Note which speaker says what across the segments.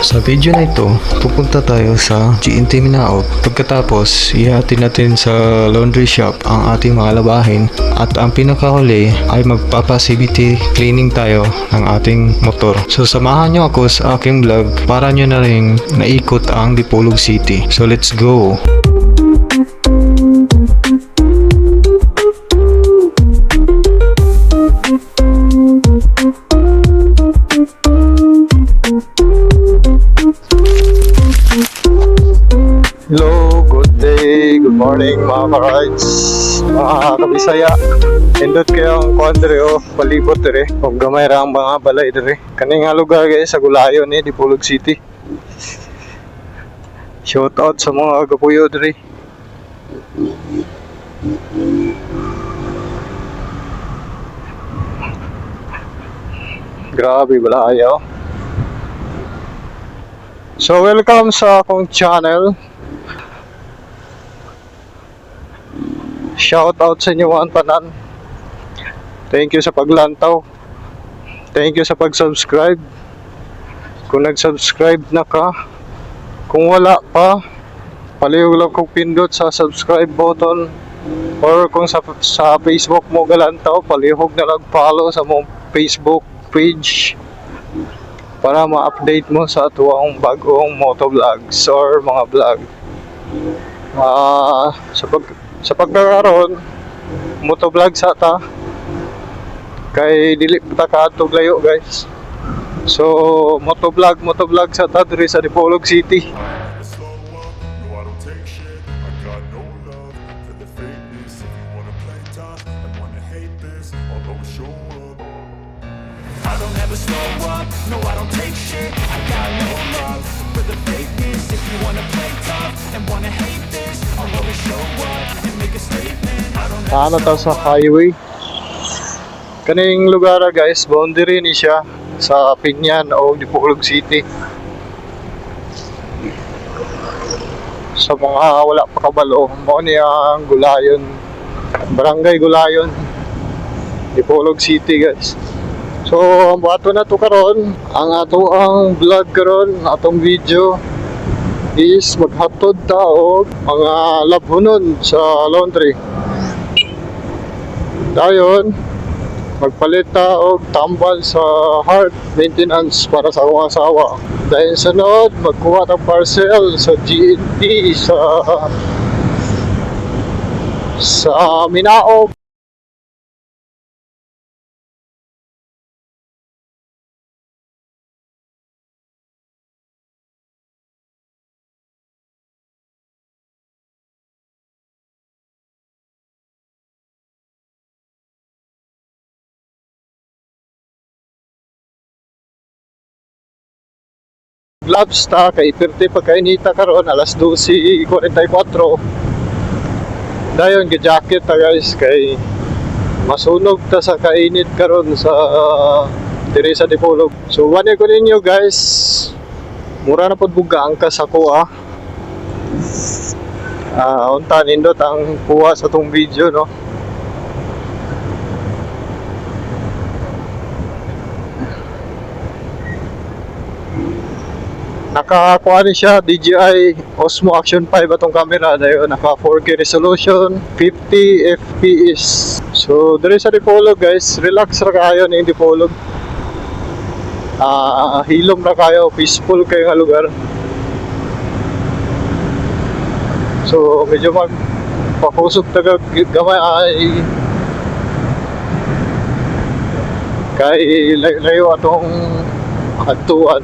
Speaker 1: Sa video na ito, pupunta tayo sa GNT Minaot. Pagkatapos, ihahatid natin sa laundry shop ang ating mga labahin at ang pinakahuli ay magpapa-CVT cleaning tayo ng ating motor. So samahan nyo ako sa aking vlog para nyo na rin naikot ang Dipolog City. So let's go! Hello, good day, good morning mga ka-rides, mga kabisaya. Indot kayo ang kuandre o palibot dire o gamay ra ang mga balay dire. Kaning nga lugar guys sa Gulayon ni Dipolog City. Shout out sa mga kapuyo dire. Grabe balaya. So welcome sa akong channel. Shout out sa inyo mga tanan. Thank you sa paglantaw. Thank you sa pag-subscribe. Kung nag-subscribe na ka, kung wala pa, palihog lang kong pindot sa subscribe button. Or kung sa Facebook mo galantaw, palihog na lang follow sa mong Facebook page para ma-update mo sa tuwang bagong motovlogs or mga vlog. Sa pagkakaroon motovlog sa ta kay dili ta kaadtog layo guys. So motovlog sa ta diri sa Dipolog City.
Speaker 2: I don't ever slow up, no I don't take shit. I got no love for the fakeness. If you wanna play tough and wanna hate this, I'll always show up and make a statement. I don't ever
Speaker 1: Ano ta sa highway? Kaning lugar guys, boundary ni siya sa Pinyan o Dipolog City. Sa mga wala pa kabalo, mo ni ang Gulayon, Barangay Gulayon, Dipolog City guys. So ang buhato na to karon, ang ato ang vlog karon, atong video is maghatod ta og mga labhunon sa laundry. Dayon magpalit ta og tambal sa hard maintenance para sa akong asawa. Dahil sunod magkuha ta parcel sa GNT sa Minaot. Gloves ta kay perti pagkainita karon alas 12:44. Dayon gi-jacket ta guys kay masunog ta sa kainit karon sa diri sa Dipolog. So wani ko ninyo guys, mura na pod buga ang kas ako unta nindot ang kuha sa tong video no. Nakakuha ni siya DJI Osmo Action 5 atong camera dayon, naka 4K resolution, 50 FPS. So diri sa Dipolog guys, relax ra kayo ning Dipolog. Hilom ra kayo, peaceful kayo nga lugar. So medyo magpakusog taga gamay ay kay layo atong atuan.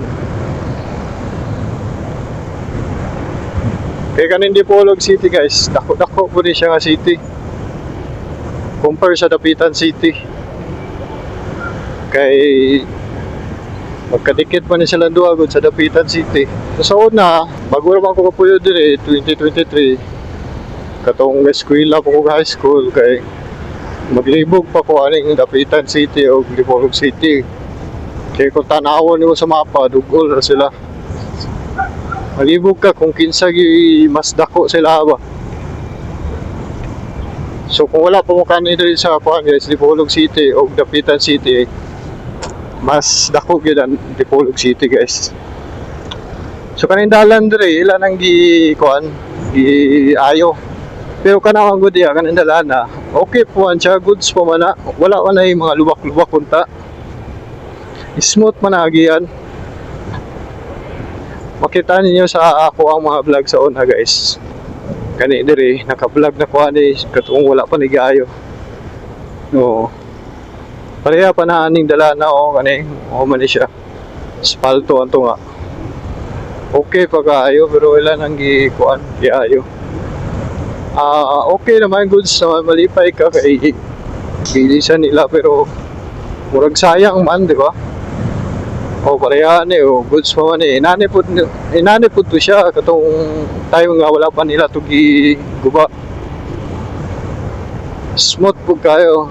Speaker 1: Kaya kanin Dipolog City guys, dako-dako po rin siya nga city compare sa Dapitan City. Kay magkadikit pa ni silang duha gud sa Dapitan City. So sa una, bago naman ko kapuyo dire 2023 katong eskwela po ko high school kay maglibog pa ko aning Dapitan City o Dipolog City. Kaya kung tanawon mo sa mapa, dugol na sila. Malibog ka kung kinsa mas dako sila ba. So kung wala pa mo kanina rin sa kuhan guys, Dipolog City o Dapitan City, mas dako gyud ang Dipolog City guys. So kaning dalan dire ila nang gi kuan gi ayo. Pero kana ang good ya kaning dalan na. Okay po an siya, goods po man na. Wala man ay mga lubak-lubak kunta. Smooth man na agian. Makita ninyo sa ako ang mga vlog sa una guys. Kani dire naka-vlog na ko ani katong wala pa ni gayo. No. Pareha pa na aning dalan na kani man ni siya. Asfalto anto nga. Okay pa kaayo pero wala nang gikuan giayo. Okay naman goods naman malipay ka kay bilisan nila pero murag sayang man di ba? Pareha ni goods pa man inani pud to siya katong time nga wala pa nila to giguba. Smooth pud kayo.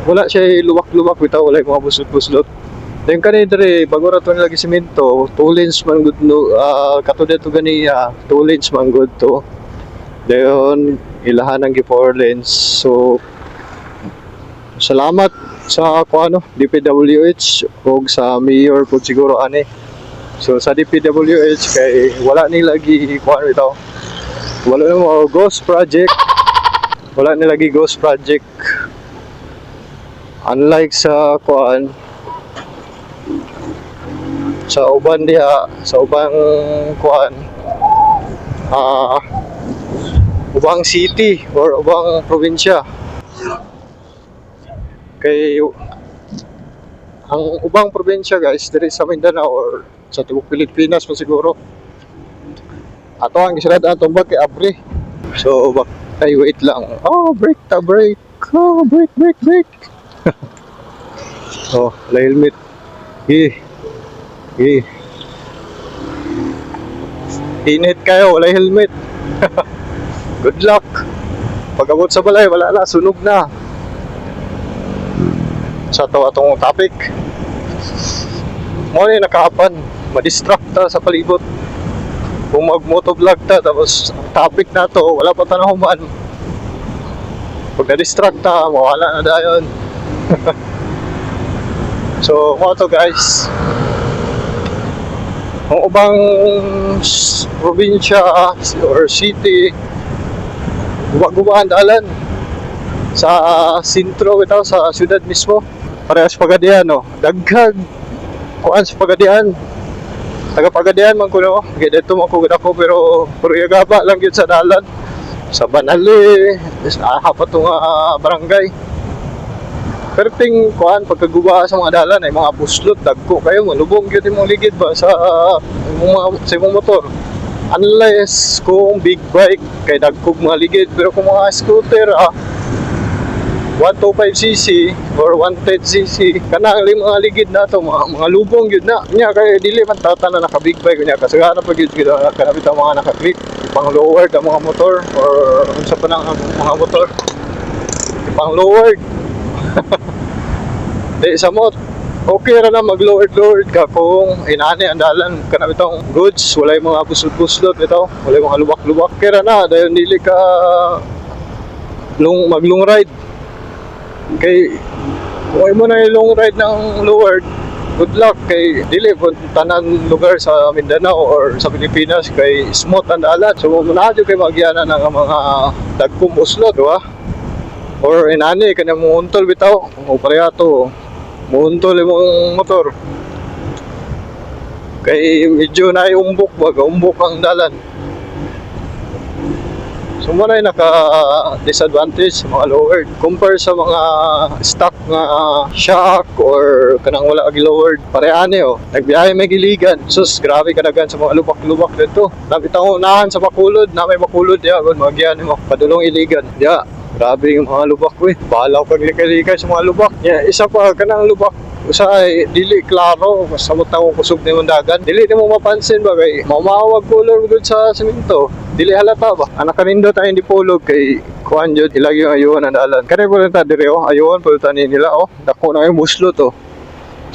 Speaker 1: Wala siya luwak-luwak bitaw wala mga buslot-buslot. Then kani dire bagura to nilagi semento, 2 lanes man good no katod to gani 2 lanes man good to. Dayon ilahan ang 4 lanes. So salamat sa ano DPWH ug sa mayor pud siguro ani. So sa DPWH kay wala nila gi kuan bitaw. Wala na mo ghost project. Wala nila gi ghost project. Unlike sa kuan sa uban diha sa ubang kuan ubang city or ubang probinsya kay ang ubang probinsya guys diri sa Mindanao or sa tibok Pilipinas pa siguro ato ang gisurad atong bag kay Abri so ay wait lang break break la helmet init kayo, wala helmet. Good luck. Pag abot sa balay, wala na, sunog na. Sa atong topic. Mo ni nakahapan, madistract ta sa palibot. Kung mag-motovlog ta, tapos ang topic na to, wala pa tanahuman. Pag na-distract ta, mawala na dayon. So, mo to guys. Ang ubang probinsya or city guba-gubahan dalan sa sentro bitaw sa syudad mismo parehas Pagadian daghag kuan sa Pagadian taga Pagadian man ko kay dito man ko ako pero yagaba lang gyud sa dalan sa Banali sa hapatong barangay. Pero ting kuan pagkaguba sa mga dalan ay mga buslot dagko kayo malubong gyud imong ligid ba sa imong motor. Unless kung big bike kay dagkog mga ligid pero kung mga scooter 125cc or 110cc kanang mga ligid nato mga lubong gyud na nya kay dili man tatan na naka big bike nya kasagana pa gyud kana bitaw mga naka-clip pang lowered ang mga motor or unsa pa nang mga motor pang lowered. Di sa mo okay ra na mag-lowered ka kung inani ang dalan kana bitong goods walay mga buslot bitaw walay mga lubak kay ra na dayon dili ka mag-long ride kay kung mo na yung long ride ng lowered good luck kay dili pud tanan lugar sa Mindanao or sa Pilipinas kay smooth ang dalan so muna kay magyana ng mga dagkong buslot di ba? Or inani kanya muuntol bitaw o pareha to muuntol imong motor kay medyo na umbok ang dalan so muna naka disadvantage sa mga lowered compare sa mga stock nga shock or kanang wala agi lowered parehane nagbiyahe may giligan sus grabe kadagan sa mga lubak dito nabitaw unahan sa Bacolod na may Bacolod gon magyan mo padulong iligan grabe yung mga lubak ko Bahala ko paglikay-likay sa mga lubak. Isa pa kanang lubak usay dili klaro sa mutaw kusog ni dagan. Dili mo mapansin ba kay mamawag color gud sa semento. Dili halata ba? Anak kanindo tayo hindi pulog kay kuan jud ilagi yung ayuhan ang dalan. Kani po ta dire ayuhan po ta nila dako na yung muslo to.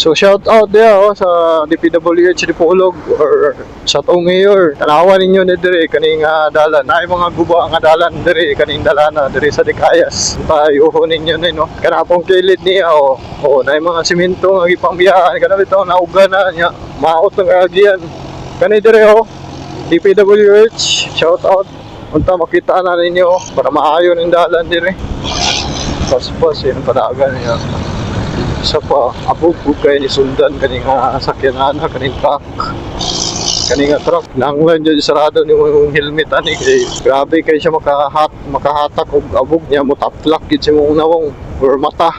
Speaker 1: So shout out there sa DPWH di Pulog or sa tong mayor. Tanawan ninyo ni dire kaning dalan. Ay mga guba nga dalan dire kaning dalana dire sa Dicayas. Tayo ninyo ni Kana pong kilid niya na mga semento nga gipambiyahan kana bitaw nauga na nya. Maot ng agian. Kani dire oh, DPWH, shout out. Unta makita na ninyo para maayo ng dalan dire. Pas yung panagan niya. Isa pa, abog kay ni sundan kaning sakyanan kaning truck. Kaning truck nanglan dyan sarado ni mong helmet ani kay grabe kay siya makahatak og abog niya mo taplak gid si mong nawong or mata.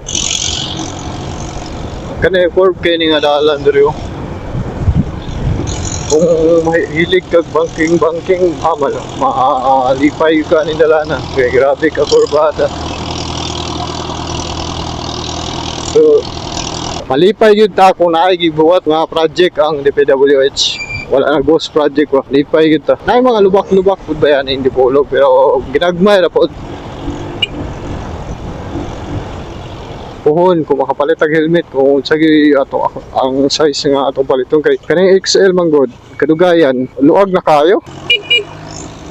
Speaker 1: Kani curve kay ni nga dalan dire oh. Kung mahilig kag banking maalipay ka ni dalana kay grabe ka kurbada. So malipay yun ta kung naigibuhat mga project ang DPWH. Wala na ghost project wa. Malipay yun ta. Naay mga lubak-lubak po ba yan hindi polo pero ginagmay na po. Puhon kung makapalit ang helmet kung sagi ato ang size nga atong paliton kay kaning XL man god kadugayan luag na kayo.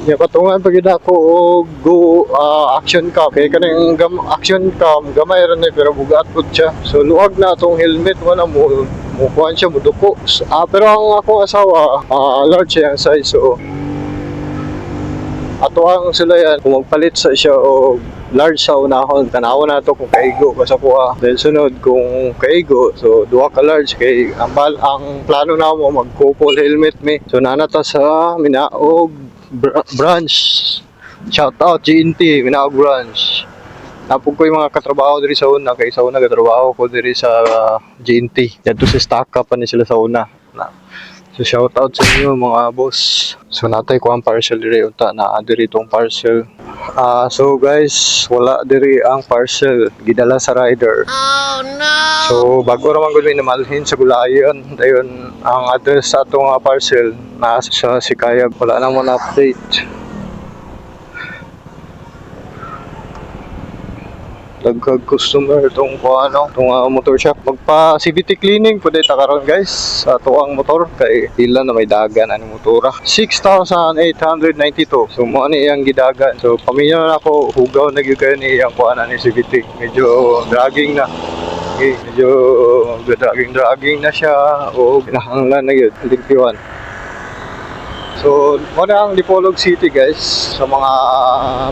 Speaker 1: Ya patungan pagid ako og go action cam kay kaning action cam gamay ra ni pero bugat pud siya. So luwag na atong helmet wala mo kuan siya muduko. Pero ang ako asawa large siya ang size so ato ang sulayan kung magpalit sa siya og large sa unahon tanaw na to kung kaigo basta ko then sunod kung kaigo so duha ka large kay ang plano na mo mag couple helmet mi so nanata sa Minaog branch. Shout out GNT Minaog branch. Napog ko yung mga katrabaho diri sa una kay sa una katrabaho ko diri sa GNT. Dito sa stock up ni sila sa una. So shout out sa inyo mga boss. So natay ko ang parcel diri unta na diri tong parcel. So guys, wala diri ang parcel gidala sa rider. Oh no. So bago ra man gud mi namalhin sa gulayan dayon ang address sa atong parcel nasa sa Sikayab wala na mo na update. Dagkag customer itong motor shop. Magpa CVT cleaning pwede ta karon guys sa tuang motor kay ilan na may dagan ani motora. 6,892. So mo ani iyang gidagan. So pamilya na ako hugaw na gyud kayo ni iyang kuan ani CVT. Medyo dragging na. Okay, medyo dragging na siya o kinahanglan na gyud ligpiwan. So, muna ang Dipolog City guys. Sa mga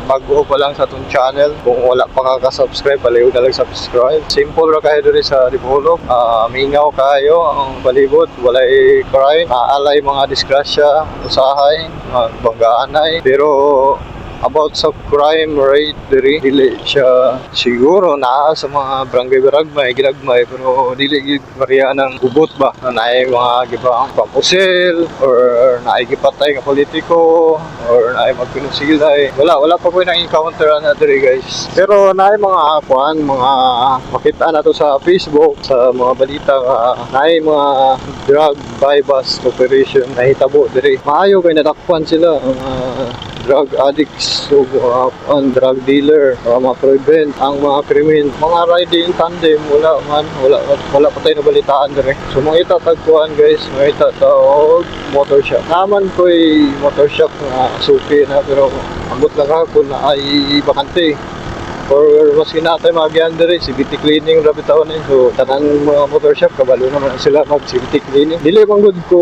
Speaker 1: bago pa lang sa itong channel, kung wala pa kakasubscribe, palayo na lang subscribe. Simple ra kayo dito sa Dipolog. Mingaw kayo ang palibot, walay crime, alay mga disgrasya, usahay, banggaanay. Pero about sa crime rate dili siya siguro naa sa mga barangay ginagmay pero dili mariya ng ubot ba na naay mga gibang pamusil or naay gipatay nga politiko or naay magpinusilay wala pa ko nang encounter na diri guys pero naay mga mga makita na to sa Facebook sa mga balita naay mga drug bypass operation na hitabo diri maayo kay nadakpan sila drug addicts so ang drug dealer mga prevent ang mga krimen mga riding tandem wala pa tayo nabalitaan dire so mga itatagpuan guys mga itatawag motor shop naman ko'y motor shop na suki na pero ambot lang ako na ay bakante or mas kinatay mga dire CVT cleaning rabi taon eh so tanan mga motor shop kabalo naman sila mag CVT cleaning dili man gud ko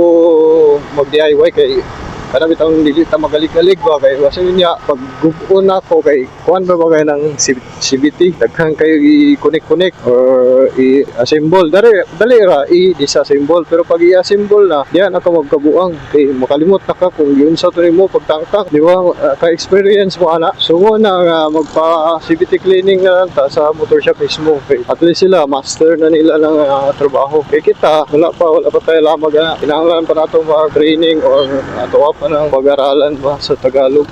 Speaker 1: mag DIY kay kada bitang dili ta magalig-galig ba kay kasi niya pag gubuon ako kay kuan ba kay ng CVT daghan kayo i-connect or i-assemble dali ra i-disassemble pero pag i-assemble na diyan ako magkabuang kay makalimot na ka kung yun sa tuloy mo pagtangtang di ba ka-experience mo ana so na magpa CVT cleaning na lang ta sa motor shop mismo kay at least sila master na nila ng trabaho kay kita wala pa tayo lamang kinahanglan pa nato mga training or ato pa ng pag-aralan ba sa Tagalog.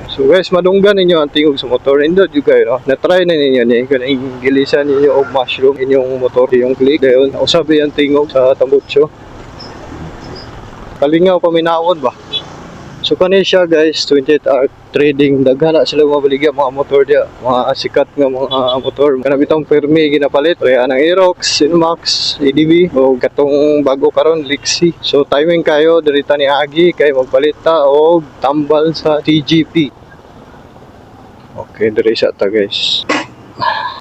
Speaker 1: So guys, madunggan ninyo ang tingog sa motor. Indot yung kayo, no? Na-try na ninyo ni kanang gilisan ninyo og mushroom inyong motor, yung click. Dayon, usabi ang tingog sa tambutso. Kalingaw paminawon ba? So kani siya guys, 28 hour trading, daghan na sila mabaligya mga motor dia, mga sikat nga mga motor. Kana bitong permi ginapalit, kaya nang Aerox, Inmax, ADV o katong bago karon Lexi. So timing kayo diri ta ni Agi kay magpalita og tambal sa TGP. Okay, diri sa ta guys.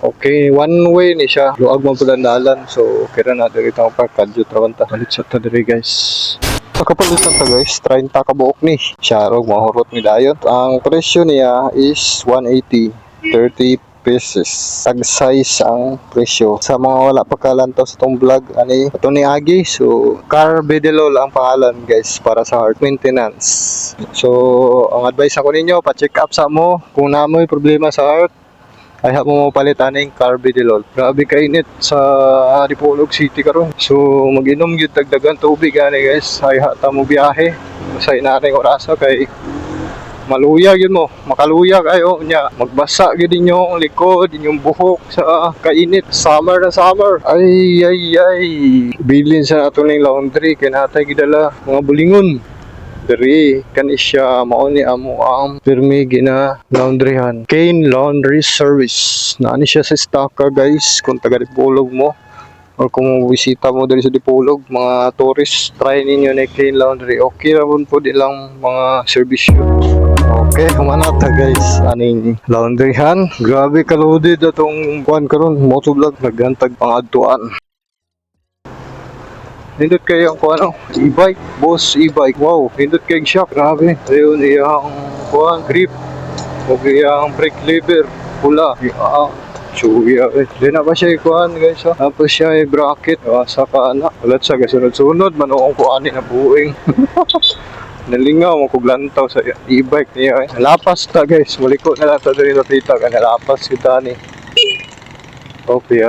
Speaker 1: Okay, one way ni siya. Luag man pala dalan. So, kira na diri ta park kadyo trawanta. Palit sa ta diri guys. Pagkapalit ta guys, 30 ka buok ni. Siya rog mahurot ni dayon. Ang presyo niya is 180, 30 pesos. Tag size ang presyo. Sa mga wala pa kalantaw sa tong vlog, ani ito ni Agi. So, Carvedilol ang pangalan guys para sa heart maintenance. So, ang advice ako ninyo, pa-check up sa mo kung namoy problema sa heart. Ay mo palitan ng Carvedilol. Grabe kainit sa Dipolog City karon. So mag-inom gyud dagdagan tubig ani guys. Ay ta mo biyahe. Sa inaring orasa kay maluya gyud mo, makaluya kayo nya. Magbasa gyud inyong likod, inyong buhok sa kainit. Summer na summer. Ay. Bilin sa ato ning laundry kay natay gidala mga bulingon. Diri kani siya mao ni amo ang pirmi gina laundryhan. Kane Laundry Service. Naani siya sa Estaca guys kung taga Dipolog mo or kung bisita mo diri sa Dipolog, mga tourist, try ninyo ni Kane Laundry. Okay ra po ilang mga serbisyo. Okay, humanata guys aning laundryhan. Grabe ka loaded atong kuan karon, motovlog nagantag pangadtuan. Nindot kayo ang kuano, e-bike, boss e-bike. Wow, nindot kayo shock, grabe. Ayun, iyang kuan, grip. O iyang brake lever, pula. Chuya eh. Di na ba siya kuan guys ha? Tapos siya ay bracket. Saka na. Ulat siya sunod-sunod, manoong kuanin na buing. Nalingaw mo kung lantaw sa e-bike niya eh. Nalapas ta guys, maliko na lang ta dito kita. Nalapas kita ni. Okay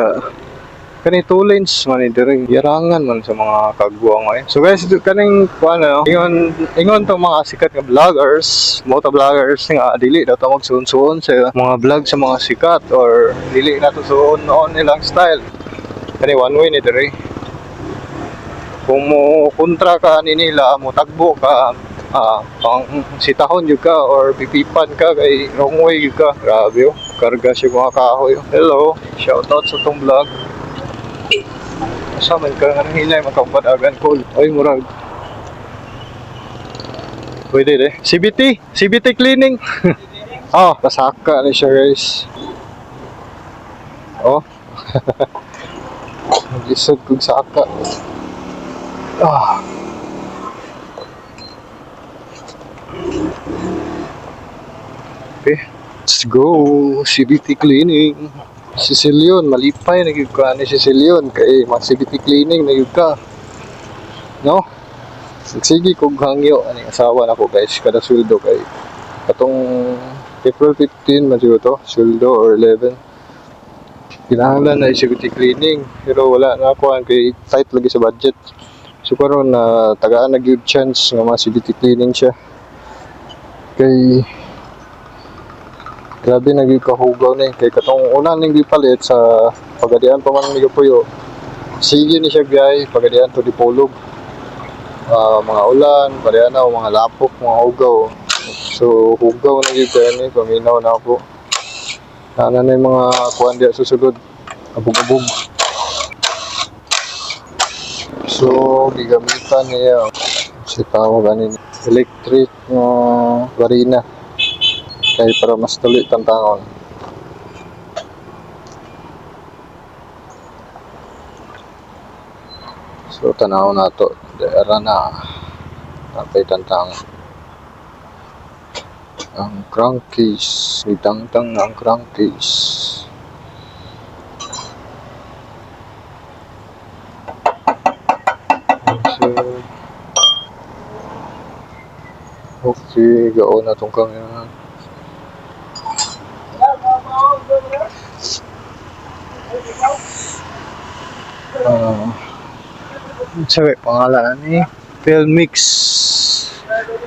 Speaker 1: kani 2 lanes man diri yarangan man sa mga kagwa ngayon. So guys, kaning kuano ingon tong mga sikat nga vloggers, moto vloggers nga dili daw ta magsuon-suon sa mga vlog sa mga sikat or dili na to suon on nilang style. Kani one way ni diri. Kung mo kontra ka ni nila, mo tagbo ka, pang sitahon jud ka or pipipan ka kay wrong way jud ka. Grabe oh, karga siya mga kahoy. Hello, shout out sa tong vlog. Sa man ka nga hinay makapadagan ko. Oy murag. Pwede de. CBT cleaning. Pasaka ni siya guys. Gisod kog saka. Okay. Let's go. CBT cleaning. Sicilian, malipay na gyud ka ni Sicilian kay mas CBT cleaning na gyud ka. No? Sige kog hangyo ani asawa nako guys kada sweldo kay katong April 15 man siguro to, sweldo or 11. Kinahanglan na CBT cleaning pero wala na ako kay tight lagi sa budget. So karon na tagaan na gyud chance nga mas CBT cleaning siya. Kay grabe naging kahugaw na kay katong una ning gipalit sa pagadian pa man ni Puyo. Sige ni siya gay pagadian to Dipolog. Mga ulan, pagadian na mga lapok, mga hugaw. So hugaw na gyud ni paminaw na ako. Ana na mga kuan diya susulod. Abog-abog. So gigamitan niya si tawag ganin electric varina. Kaya para mas tuloy tantangon. So tanaw na to. Dara na. Tapay tantangon. Ang crankcase. Itangtang ang crankcase. So, okay. Gao na itong kanya. Sabi pangalan ni Pelmix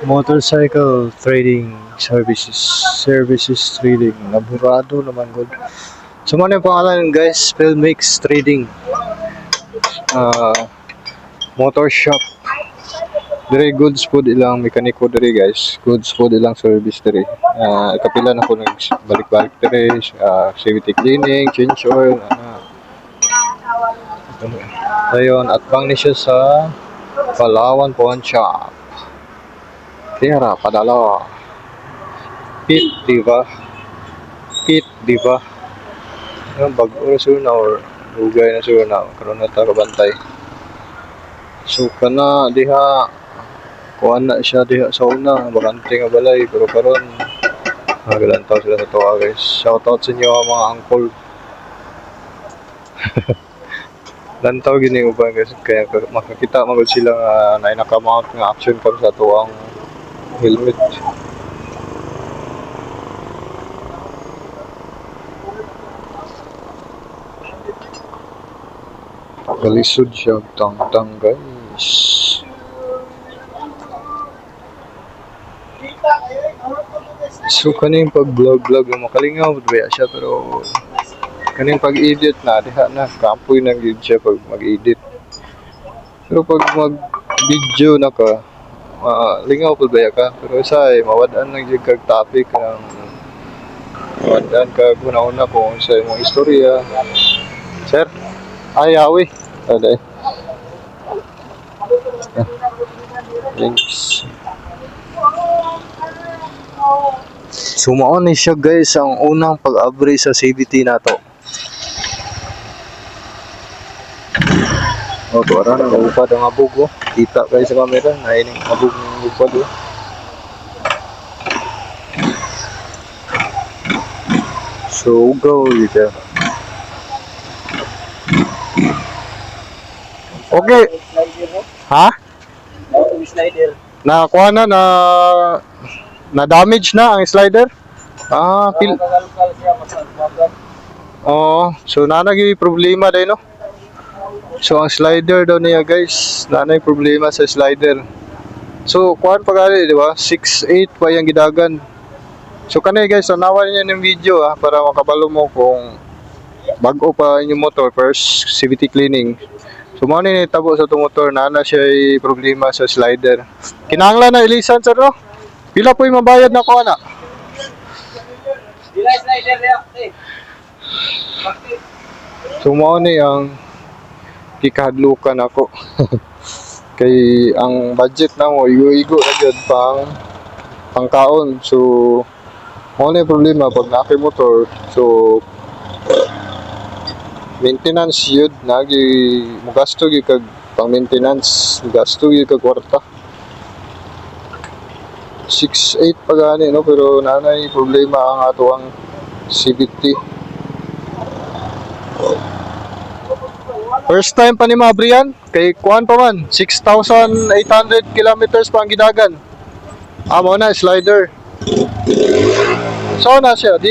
Speaker 1: Motorcycle Trading Services Trading. Naburado naman good. So ano yung pangalan guys? Pelmix Trading Motor Shop. Dire goods food ilang mekaniko dire guys. Goods food ilang service dire. Kapila na ko nagbalik-balik dire. CVT cleaning, change oil, ayun, at bang ni siya sa Palawan Pawn Shop. Tira, padala. Pit, diba? Yung bago na siguro na or ugay na siguro na karon na ta kabantay. So kana diha kuan na siya diha sa una bakante nga balay pero karon nagalantaw sila sa tuwa guys. Shout out sa inyo mga uncle. Lantaw gini uban guys kaya makakita magud sila nga naka-mount nga action cam sa tuwang helmet. Kalisod siya tang guys. So kaning pag-vlog nga makalingaw ba siya pero kaning pag-edit na diha na kampoy na gyud siya pag mag-edit. Pero pag mag-video na ka lingaw pud ba ka pero say mawad-an lang gyud kag topic ng mawad-an ka una kung sa imong istorya. Sir, ayawi. Aday. Thanks. Sumao ni siya guys ang unang pag-abri sa CBT nato. Oh, tuara na upad ang abog oh. Kita guys sa camera na ining abog ng upad oh. So go dito. Okay. Ha?
Speaker 3: Slider.
Speaker 1: Nakakuha na damage na ang slider.
Speaker 3: Kalkal siya masagbagan.
Speaker 1: Oh, so nanay problema dai no. So ang slider daw niya guys, nanay problema sa slider. So kuan pagali di ba? 6'8" pa yang gidagan. So kanay guys, tanawan niyo ng video para makabalo mo kung bago pa inyong motor first CVT cleaning. So mao ni tabo sa tong motor na siya ay problema sa slider. Kinahanglan na ilisan sir no? Pila po yung mabayad na ko ana?
Speaker 3: Dila slider niya.
Speaker 1: So mao ni ang kikahadlukan ako. Kay ang budget na mo igo-igo na gyud pangkaon. So mao ni problema pag na motor. So maintenance yun nagi mugasto gyud kag pang maintenance gasto gyud kag kwarta 6'8" pa gani no pero nanay problema ang ato ang CVT. First time pa ni Mabrian kay kuan pa man 6,800 kilometers pa ang gidagan. Amo na slider. So na siya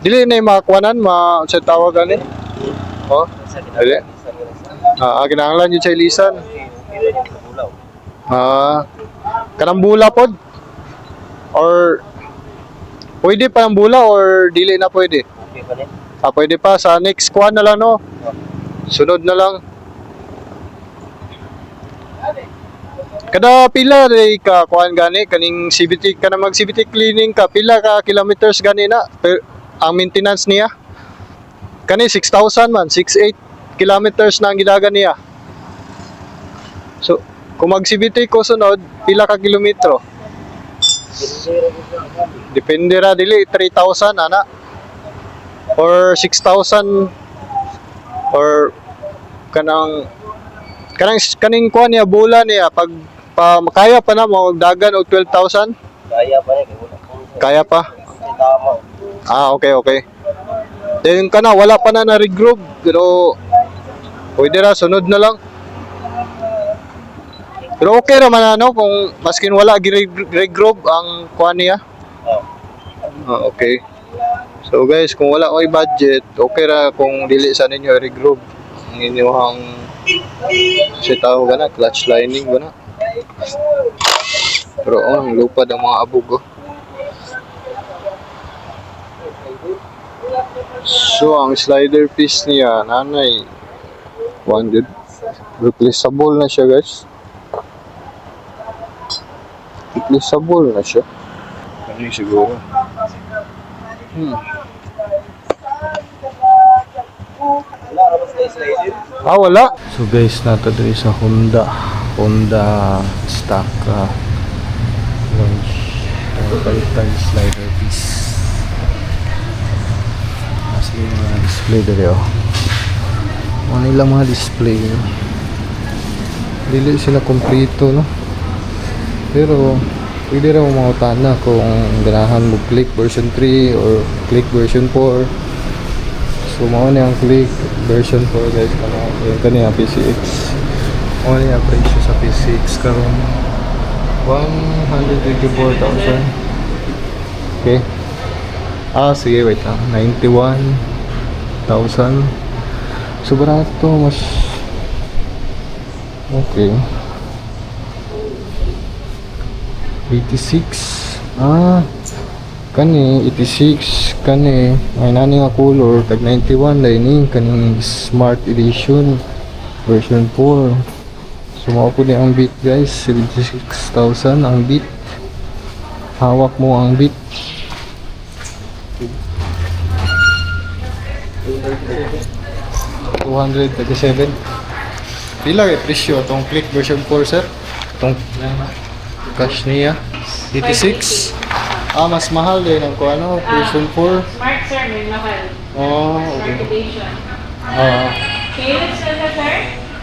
Speaker 1: dili na yung makakuanan, sa tawag gani. Oh, dili. Kinahanglan yun sa ilisan. Kanang bula pod? Or pwede pa ng bula or dili na pwede?
Speaker 3: Okay pa ni.
Speaker 1: Pwede pa sa next kuan na lang no. Sunod na lang. Kada pila ray ka kuan gani kaning CVT kana mag CVT cleaning ka pila ka kilometers gani na ang maintenance niya kani 6,000 man 6'8" kilometers na ang gidagan niya. So kung mag CVT ko sunod pila ka kilometro depende ra dili 3,000 ana or 6,000 or kaning kuan niya bula niya pag makaya pa na mo dagan og 12,000
Speaker 3: Kaya pa ni
Speaker 1: kaya pa.
Speaker 3: tama.
Speaker 1: Okay. Then wala pa na regroup pero pwede ra sunod na lang. Pero okay ra man ano kung maskin wala regroup ang kuan niya. Okay. So guys, kung wala koy budget, okay ra kung dili sa ninyo regroup ang inyong tawag na clutch lining ba na. Pero ang lupad ang mga abog oh. So ang slider piece niya nanay 100 replaceable na siya guys. Replaceable na siya. Ano yung siguro?
Speaker 3: Wala ra ba sa slider?
Speaker 1: Wala. So guys, nato diri sa Honda stock launch. Palitan slider piece. Nasa Yung mga display dali oh. Ano ilang mga display. Dili sila kompleto no. Pero pwede rin mamutan na kung ganahan mo click version 3 or click version 4. So mao ni ang click version 4 guys kana yung kaniya PCX. Mao ni ang presyo sa PCX karon 124,000. Okay. Sige wait lang. 91,000. So barato mas okay. 86. Kani 86 kani may nani nga color tag 91 lining kaning smart edition version 4. So mao po ni ang bit guys, 76,000 ang bit. Hawak mo ang bit. 237. Pila kay presyo tong click version 4 sir? Tong cash niya 86. Mas mahal din ang ano, version 4.
Speaker 4: Smart sir, may mahal.
Speaker 1: Okay.
Speaker 4: Smart edition. Calyx na sir?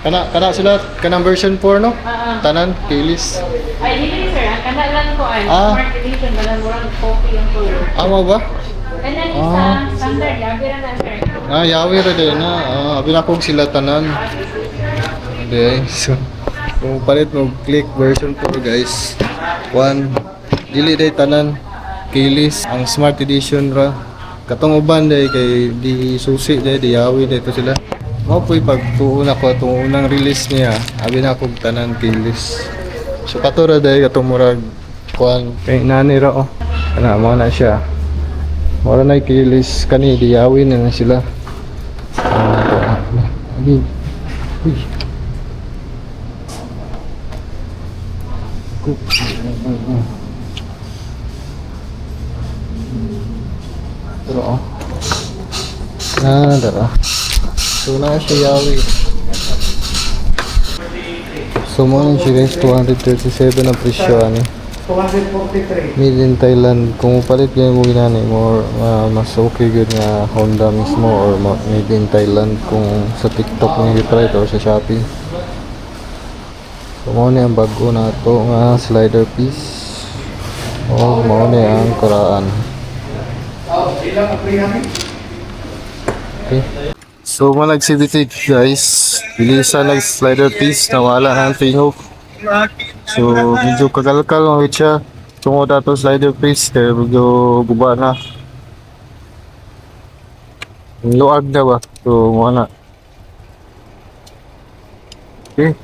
Speaker 1: Kana sila kanang version 4 no? Tanan Calyx.
Speaker 4: Ay, hindi sir. Ang kanda lang ko ay smart edition. Dalang murang copy ang color.
Speaker 1: Amo ba?
Speaker 4: And then isa, standard. Yabi na sir.
Speaker 1: Yawi ra din na. Abi na kog sila tanan. Okay. So, kung palit mo click version 4 guys. 1 dili day tanan Calyx ang smart edition ra. Katong uban day kay di susi day di yawi day to sila. Mao po'y pagtuon ako atong unang release niya. Abi na kog tanan Calyx. So katura day katong murag kuan kay nani ra oh. Kana mo na siya. Mura na Calyx kani di yawi na sila. Abi. Uy. Pero oh. Dara. So na siya yawi. So mo nang siya guys 237 ang presyo ani. 243. Made in Thailand. Kung palit kayo mo ginani more mas okay good nga Honda mismo or made in Thailand kung sa TikTok niyo i-try or sa Shopee. So mo ni ang bago na to nga slider piece. Mo ni ang kuraan. Okay. So mo nag-CBT guys. Bilisan nag slider piece na wala ang tingog. So medyo kagalkal ang siya. Tungod ato slider piece kaya medyo guba na. Luag na ba? So mo na. Okay.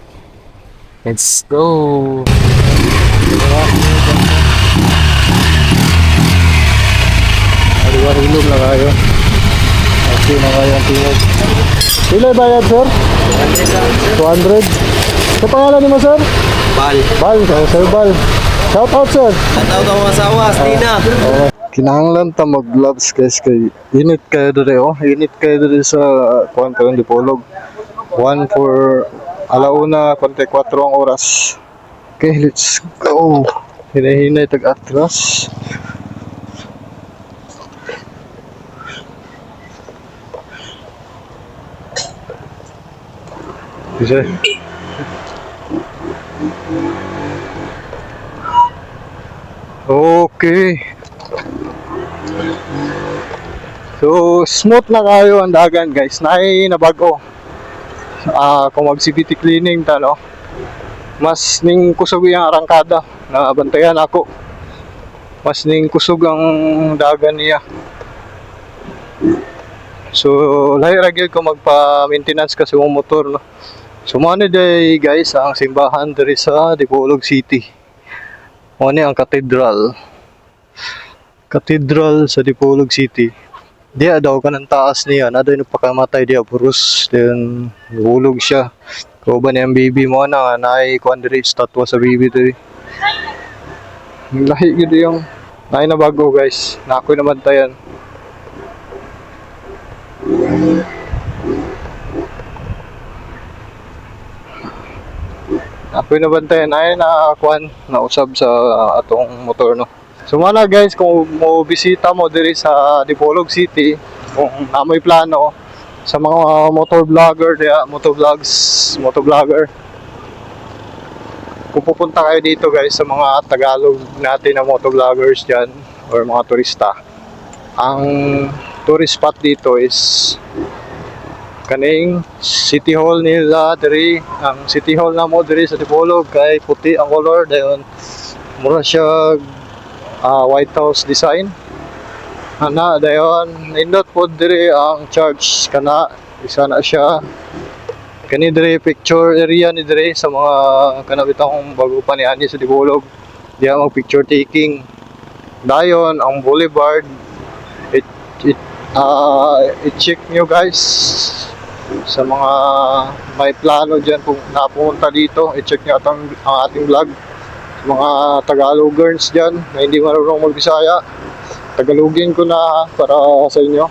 Speaker 1: Let's go. Ariwa-rilog na kayo. Okay na kayo ang tingog. Pila bayad sir? 200. Sa pangalan ni mo sir? Bal, Sir Bal. Shout out sir.
Speaker 3: Shout out ang asawa, Stina.
Speaker 1: Kinahanglan ta mag-gloves guys kay init kayo dire oh. Init kayo dire sa kuan karong Dipolog. 1 for alauna 24 ang oras. Okay, let's go. Hinahinay tag-atras. Bisa. Okay. So, smooth na kayo ang dagan guys. Naay na bago. Kung mag-CBT cleaning ta no. Mas ning kusog yung arangkada na bantayan ako. Mas ning kusog ang dagan niya. So, lahi ra gyud ko magpa-maintenance kasi yung motor no. So, mo ni day guys ang simbahan diri sa Dipolog City. Mo ni ang cathedral. Cathedral sa Dipolog City. Diya daw kanang taas niya, na doon pakamatay diya burus, then hulog siya. Kauban niya ang baby mo na naay kuan diri statwa sa baby diri. Lahi gid yung naay na bago guys. Na ako'y namantayan. Ako'y nabantayan ay na kuan na usab sa atong motor no. So mana guys, kung mo bisita mo diri sa Dipolog City, kung namoy plano sa mga motor vlogger, motovlogger. Kung pupunta kayo dito guys sa mga Tagalog natin na motovloggers dyan or mga turista, ang tourist spot dito is kaning City Hall nila diri. Ang City Hall na mo diri sa Dipolog kay puti ang color, dayon mura siya White House design. Ana dayon nindot po diri ang church kana, isa na siya kani diri picture area ni diri sa mga kanabitang bago pa ni ani sa Dipolog, diya mag picture taking. Dayon ang boulevard, i-check nyo guys sa mga may plano dyan kung napunta dito, i-check nyo ang ating vlog. Sa mga Tagalogers dyan na hindi marunong mag-Bisaya, Tagalogin ko na para sa inyo.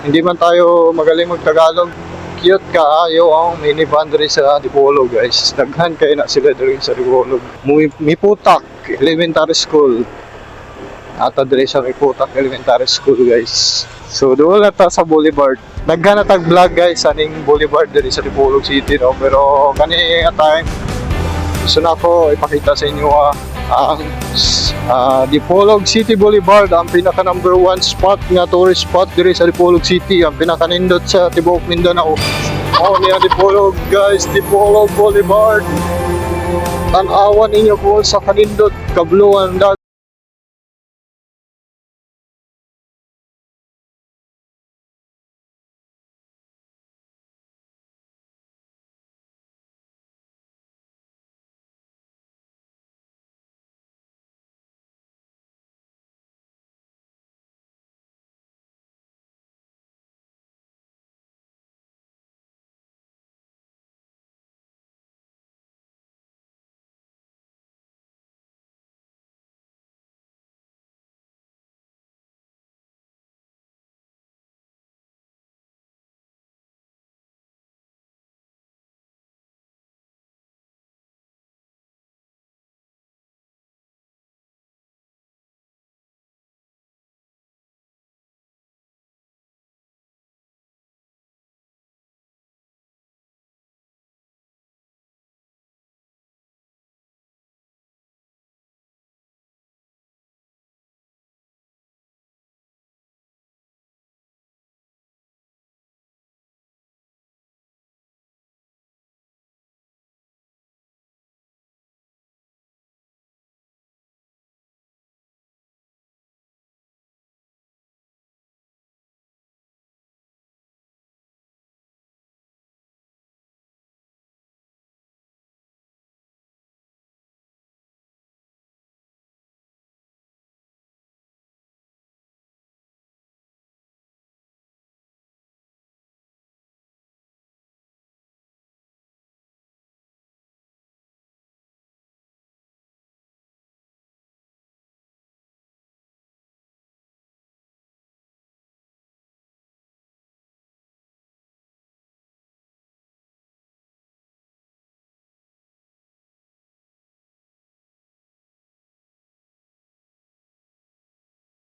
Speaker 1: Hindi man tayo magaling mag-Tagalog, cute kaayo ang minivan diri sa Dipolog guys. Daghan kayo na sila diri sa Dipolog. Miputak Elementary School. Ata diri sa Miputak Elementary School guys. So doon na ta sa Boulevard. Daghan na tag vlog guys aning Boulevard diri sa Dipolog City no. Pero kani nga time gusto na ko ipakita sa inyo ang Dipolog City Boulevard, ang pinaka number 1 spot nga tourist spot diri sa Dipolog City, ang pinaka nindot sa tibuok Mindanao. Oh niya Dipolog guys, Dipolog Boulevard. Tan-awan ninyo po sa kanindot kabluan